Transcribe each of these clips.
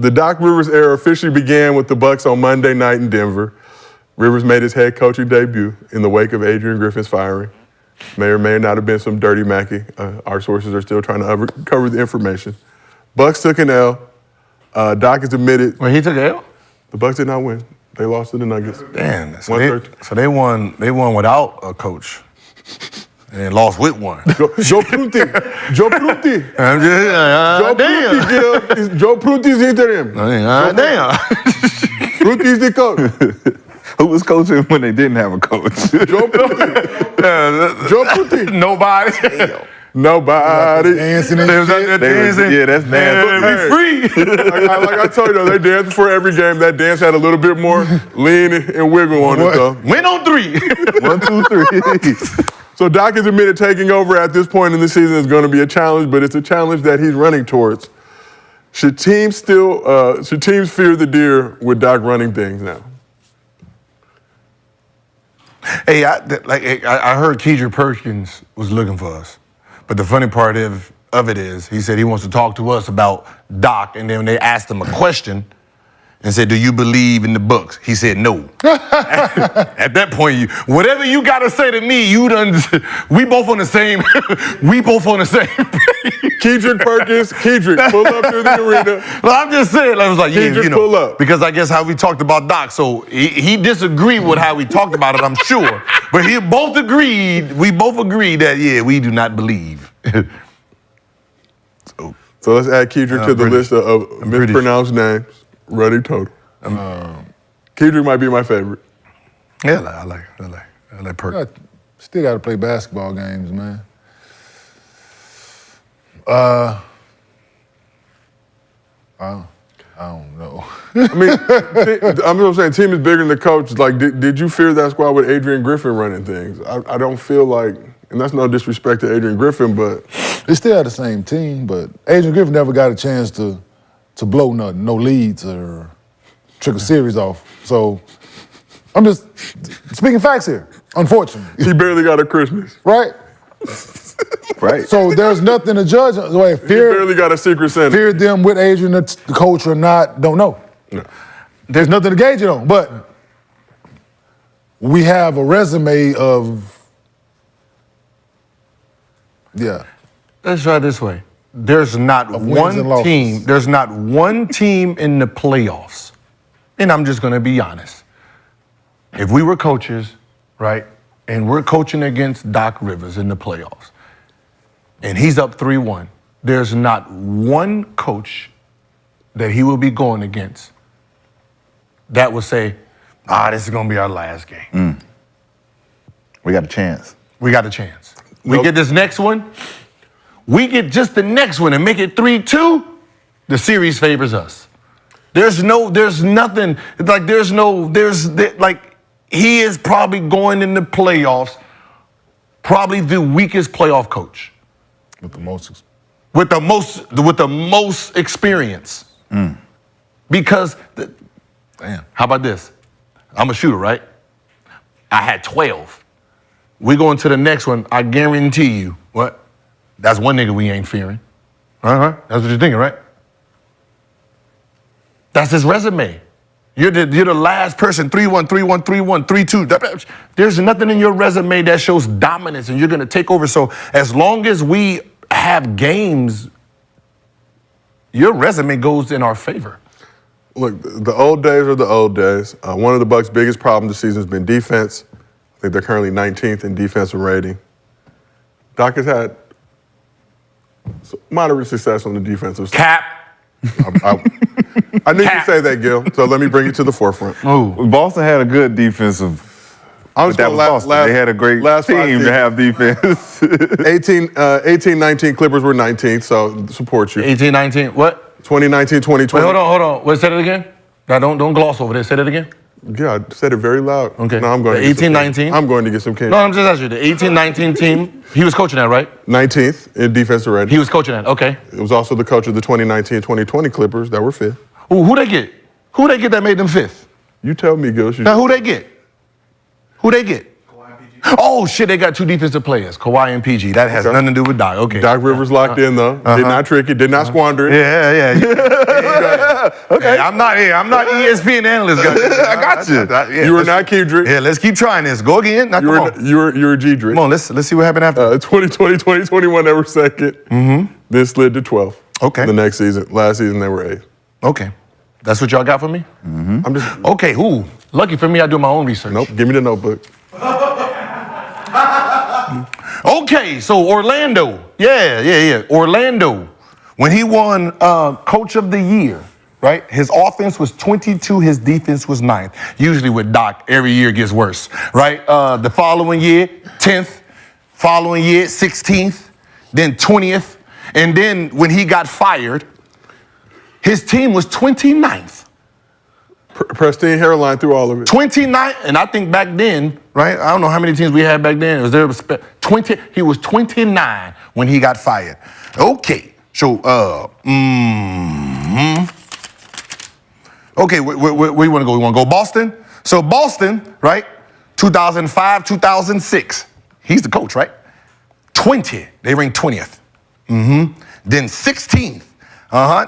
The Doc Rivers era officially began with the Bucks on Monday night in Denver. Rivers made his head coaching debut in the wake of Adrian Griffin's firing. May or may not have been some dirty Mackey. Our sources are still trying to uncover the information. Bucks took an L. Doc has admitted. Wait, he took an L? The Bucks did not win. They lost to the Nuggets. Damn. So they won without a coach. And lost with one. Joe Prunty. Joe Prunty. Joe Prunty's interim. Damn. Prunty's the coach. Who was coaching when they didn't have a coach? Joe Prunty. Joe Prunty. Nobody. Nobody. Dancing and shit. Yeah, that's nasty. Free. Like I told you, they danced for every game. That dance had a little bit more lean and wiggle on it, though. Win on 3. 1, 2, 3. So Doc has admitted taking over at this point in the season is going to be a challenge, but it's a challenge that he's running towards. Should teams fear the deer with Doc running things now? Hey, I heard Gilbert Perkins was looking for us. But the funny part of it is, he said he wants to talk to us about Doc, and then when they asked him a question and said, "Do you believe in the Bucks?" He said, "No." At that point, whatever you got to say to me, we both on the same. We both on the same. Gilbert Perkins, pull up to the arena. Well, I'm just saying, I was like, pull up. Because I guess how we talked about Doc, so he disagreed with how we talked about it, I'm sure. But we both agreed that, we do not believe. So let's add Kedrick to the list of mispronounced names. Running total. Kedrick might be my favorite. Yeah, I like Perk. Still got to play basketball games, man. I don't know. I mean, I'm just saying, team is bigger than the coach. Like, did you fear that squad with Adrian Griffin running things? I don't feel like, and that's no disrespect to Adrian Griffin, but they still had the same team. But Adrian Griffin never got a chance to blow nothing, no leads or trick a series off. So I'm just speaking facts here. Unfortunately, he barely got a Christmas. Right. Right. So there's nothing to judge. He barely got a secret Santa. Fear them with Adrian, the coach or not, don't know. No. There's nothing to gauge it on. But we have a resume of, Let's try it this way. There's not one team. There's not one team in the playoffs, and I'm just going to be honest. If we were coaches, right, and we're coaching against Doc Rivers in the playoffs, and he's up 3-1, there's not one coach that he will be going against that will say, this is going to be our last game. We got a chance. We got a chance. We get this next one. We get just the next one and make it 3-2, the series favors us. There's nothing, he is probably going in the playoffs, probably the weakest playoff coach. With the most experience. Because, how about this? I'm a shooter, right? I had 12. We go into the next one, I guarantee you, what? That's one nigga we ain't fearing. That's what you're thinking, right? That's his resume. You're the last person, 3-1, 3-1, 3-1, 3-2. There's nothing in your resume that shows dominance and you're going to take over. So as long as we have games, your resume goes in our favor. Look, the old days are the old days. One of the Bucks' biggest problems this season has been defense. I think they're currently 19th in defensive rating. Doc has had moderate success on the defensive side. Cap. I knew you'd say that, Gil, so let me bring it to the forefront. Boston had a good defensive. But that was Boston. They had a great team to have defense. 18-19 Clippers were 19th, so support you. 18-19, what? 2019, 2020. Wait, hold on. Wait, say that again? Now, don't gloss over this. Say that again? Yeah, I said it very loud. Okay. No, I'm going the 18-19. I'm going to get some candy. No, I'm just asking you. The 18-19 team, he was coaching that, right? 19th in defensive rating. He was coaching that, okay. It was also the coach of the 2019-2020 Clippers that were 5th. Ooh, who they get? Who they get that made them 5th? You tell me, Gil. Now, who they get? Who they get? Oh, shit, they got 2 defensive players, Kawhi and PG. That has nothing to do with Doc. Okay. Doc Rivers locked in, though. Did not trick it, did not squander it. Yeah. Okay. I'm not ESPN analyst, guys. I got you. You were not Kedrick. Yeah, let's keep trying this. Go again. Now, You were G-Drick. Come on, let's see what happened after. 2020, 2021, they were second. Then slid to 12th. Okay. The next season, last season, they were 8th. Okay. That's what y'all got for me? I'm just, Okay, lucky for me, I do my own research. nope, give me the notebook. Okay, so Orlando. Yeah. Orlando. When he won Coach of the Year, right? His offense was 22, his defense was 9th. Usually with Doc, every year gets worse, right? The following year, 10th. Following year, 16th. Then 20th. And then when he got fired, his team was 29th. Pristine hairline through all of it. 29, and I think back then, right? I don't know how many teams we had back then. Was there 20? He was 29 when he got fired. Okay, so okay, where you want to go? You want to go Boston? So Boston, right? 2005, 2006. He's the coach, right? 20. They ranked 20th. Then 16th.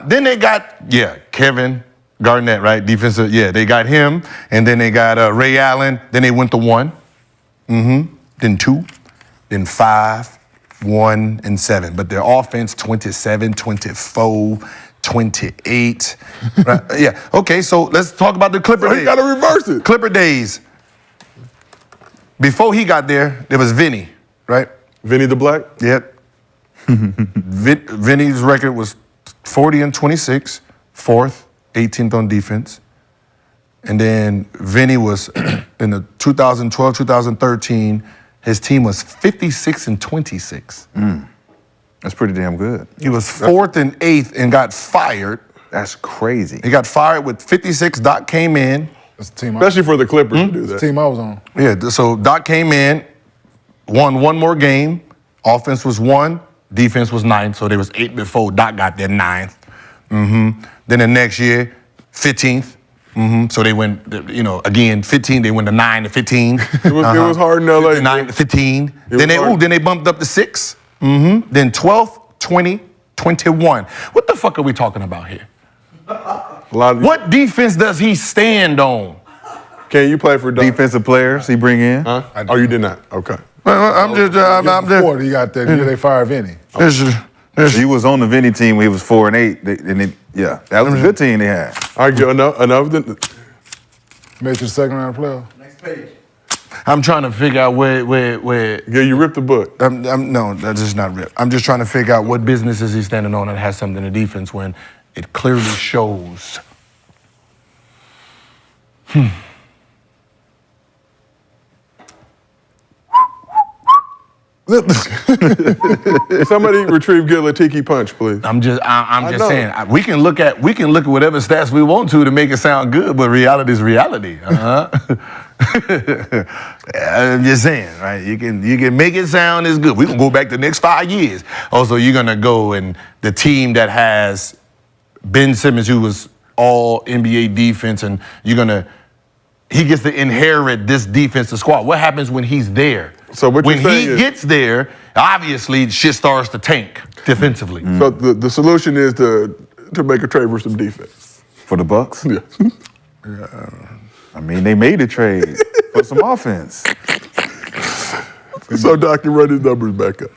Then they got Kevin Garnett, right? Defensive, they got him. And then they got Ray Allen. Then they went to 1. Then 2. Then 5, 1, and 7. But their offense, 27, 24, 28. Right? Yeah. Okay, so let's talk about the Clipper days. You gotta reverse it. Clipper days. Before he got there was Vinny, right? Vinny the Black? Yep. Vinny's record was 40 and 26, 4th, 18th on defense. And then Vinny was in the 2012, 2013, his team was 56 and 26. That's pretty damn good. He was 4th and 8th and got fired. That's crazy. He got fired with 56. Doc came in. That's the team. Especially for the Clippers to do that. The team I was on. Yeah, so Doc came in, won 1 more game. Offense was 1, defense was 9, so there was 8 before Doc got there 9th. Then the next year, 15th. So they went, again, 15. They went to 9 to 15. It was hard in LA. 9 to 15. Then they bumped up to 6. Then 12th, 20, 21. What the fuck are we talking about here? What defense does he stand on? Can you play for Doc? Defensive players he bring in? Huh? Oh, you did not? Okay. I'm just. Before he got there, they fired Vinny. He was on the Vinny team when he was 4 and 8. That was a good team they had. All right, enough. Made it to the second round of playoff. Next page. I'm trying to figure out where. Yeah, you ripped the book. No, that's just not ripped. I'm just trying to figure out what business is he standing on that has something to defense when it clearly shows. Somebody retrieve Gilbert Tiki punch, please. I'm just saying we can look at whatever stats we want to make it sound good, but reality is reality. I'm just saying, right? You can make it sound as good. We can go back the next 5 years. Also, you're gonna go and the team that has Ben Simmons, who was all NBA defense, and he gets to inherit this defensive squad. What happens when he's there? So what when you're saying he gets there, obviously shit starts to tank defensively. So the solution is to make a trade for some defense. For the Bucks? Yeah. I mean, they made a trade for some offense. So Doc can run his numbers back up.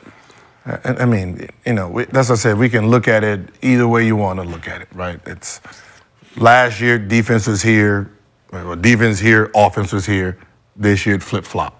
I mean, that's what I said. We can look at it either way you want to look at it, right? It's last year defense was here, defense here, offense was here. This year it flip-flop.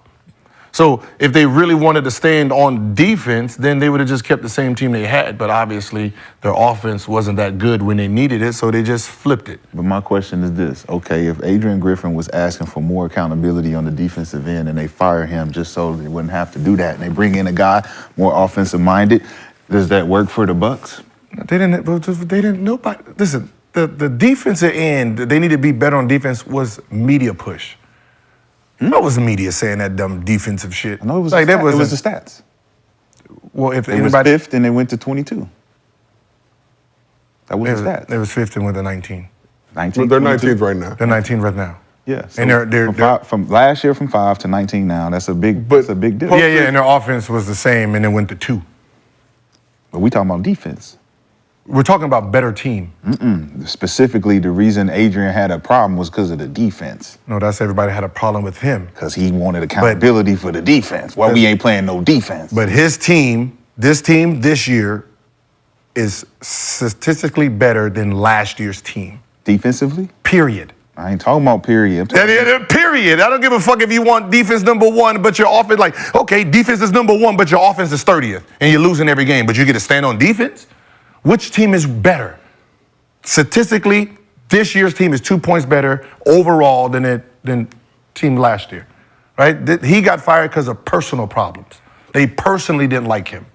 So if they really wanted to stand on defense, then they would have just kept the same team they had. But obviously, their offense wasn't that good when they needed it, so they just flipped it. But my question is this. Okay, if Adrian Griffin was asking for more accountability on the defensive end and they fire him just so they wouldn't have to do that, and they bring in a guy more offensive-minded, does that work for the Bucks? They didn't, nobody, listen, the defensive end, they need to be better on defense was media push. What was the media saying that dumb defensive shit? I know it was like it was the stats. Well, if they was 5th and they went to 22. That was the stats. They was 5th and went to 19. 19. They're 19th right now. They're 19th right now. Yeah. So And they're from last year from 5 to 19 now. That's a big difference. yeah, and their offense was the same, and then went to 2. But we talking about defense. We're talking about better team. Specifically, the reason Adrian had a problem was because of the defense. No, that's everybody had a problem with him. Because he wanted accountability for the defense. Why we ain't playing no defense? But his team, this year, is statistically better than last year's team. Defensively? Period. I ain't talking about period. Period. I don't give a fuck if you want defense number 1, but your offense, okay, defense is number 1, but your offense is 30th, and you're losing every game, but you get to stand on defense? Which team is better? Statistically, this year's team is 2 points better overall than team last year, right? He got fired because of personal problems. They personally didn't like him.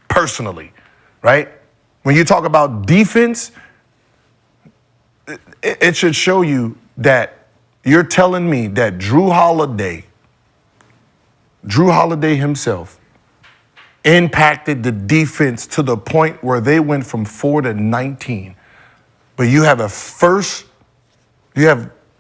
Personally, right? When you talk about defense, it should show you that you're telling me that Drew Holiday himself, impacted the defense to the point where they went from 4 to 19. But you have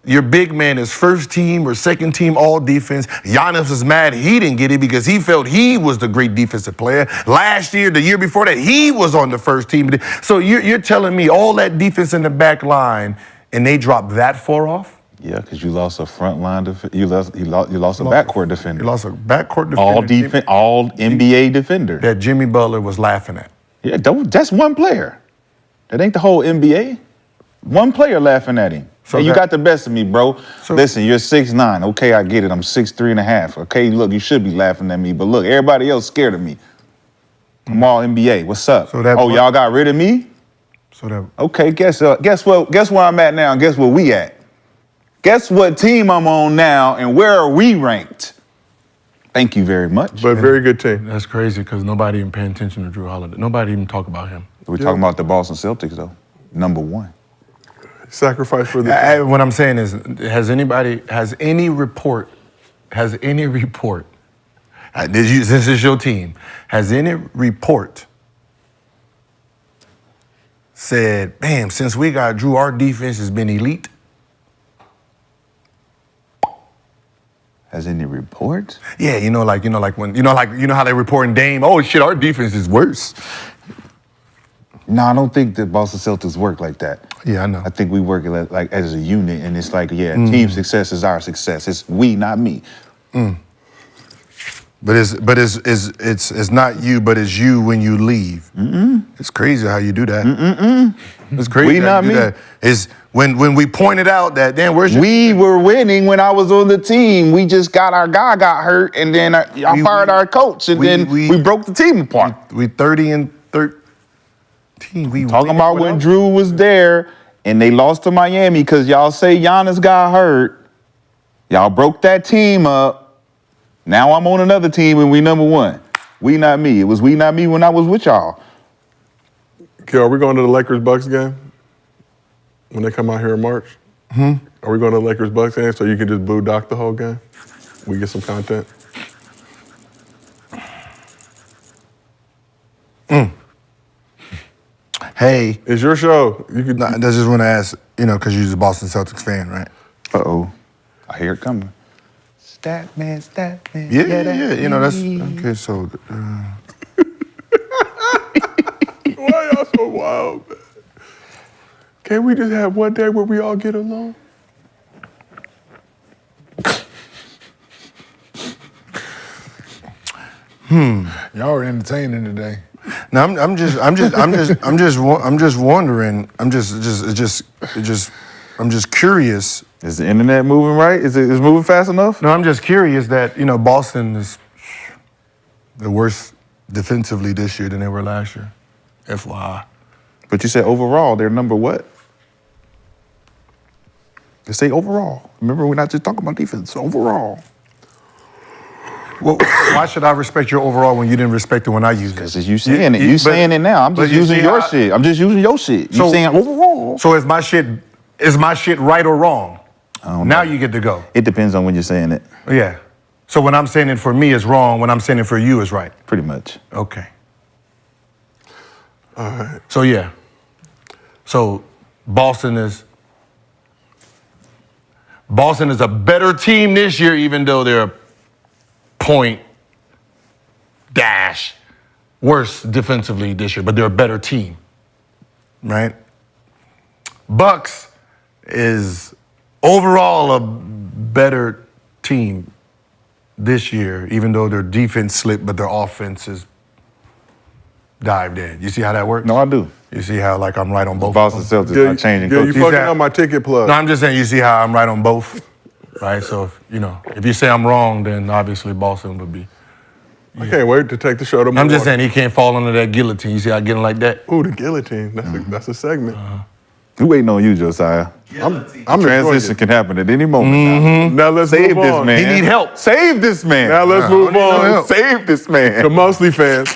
your big man is first team or second team all defense. Giannis is mad he didn't get it because he felt he was the great defensive player. Last year, the year before that, he was on the first team. So you're telling me all that defense in the back line and they dropped that far off? Yeah, because you lost a front line defender. You lost a backcourt defender. You lost a backcourt defender. All NBA defender. That Jimmy Butler was laughing at. Yeah, that's one player. That ain't the whole NBA. One player laughing at him. So hey, you got the best of me, bro. Listen, you're 6'9". Okay, I get it. I'm 6'3.5". Okay, look, you should be laughing at me, but look, everybody else scared of me. I'm all NBA. What's up? Y'all got rid of me? Okay, guess what? Guess where I'm at now? And guess where we at? Guess what team I'm on now, and where are we ranked? Thank you very much. But very good team. That's crazy because nobody even paying attention to Drew Holiday. Nobody even talk about him. We're talking about the Boston Celtics, though. Number 1. Sacrifice for the what I'm saying is, has any report, this is your team, has any report said, bam, since we got Drew, our defense has been elite? Has any reports? Yeah, you know how they reporting Dame, oh shit, our defense is worse. No, I don't think the Boston Celtics work like that. Yeah, I know. I think we work like as a unit, and it's like, team success is our success. It's we, not me. But it's not you, but it's you when you leave. It's crazy how you do that. It's crazy. We, how not you do me. That. It's when we pointed out that, damn, where's your... We were winning when I was on the team. We just got our guy got hurt, and then y'all fired our coach, and then we broke the team apart. We 30-13. We talking about when Drew was there, and they lost to Miami because y'all say Giannis got hurt. Y'all broke that team up. Now I'm on another team, and we number 1. We, not me. It was we, not me when I was with y'all. Kel, are we going to the Lakers-Bucks game when they come out here in March? Are we going to the Lakers-Bucks game so you can just boo Doc the whole game? We get some content? Hey. It's your show. You could. I just want to ask, because you're a Boston Celtics fan, right? Uh-oh. I hear it coming. Stat man. Yeah. That's... Okay, so... Why y'all so wild, man? Can't we just have one day where we all get along? Y'all are entertaining today. No, I'm just wondering. I'm just curious. Is the internet moving right? Is it moving fast enough? No, I'm just curious that Boston is the worse defensively this year than they were last year. FYI. But you said overall, they're number what? They say overall. Remember, we're not just talking about defense. Overall. Well, why should I respect your overall when you didn't respect it when I used it? Because you saying it. You saying it now. I'm just using your shit. I'm just using your shit. You saying overall. So is my shit right or wrong? Now you get to go. It depends on when you're saying it. Yeah. So when I'm saying it for me is wrong, when I'm saying it for you is right. Pretty much. Okay. All right. So yeah. So Boston is Boston is a better team this year, even though they're a point dash worse defensively this year, but they're a better team, right? Bucks is overall a better team this year, even though their defense slipped, but their offense is dived in. You see how that works? No, I do. You see how, like, I'm right on both? Boston Celtics not changing Yeah, you coaches. fucking on my ticket plug. No, I'm just saying, you see how I'm right on both, right? So, if you say I'm wrong, then obviously Boston would be. I can't wait to take the show to I'm Milwaukee. just saying he can't fall under that guillotine. You see how I get him like that? Ooh, the guillotine. That's a segment. We waiting on you, Josiah. I'm Transition can happen at any moment. Now let's Save move this on. man. He need help. Save this man. Now let's move on. Save this man. The Mostly fans.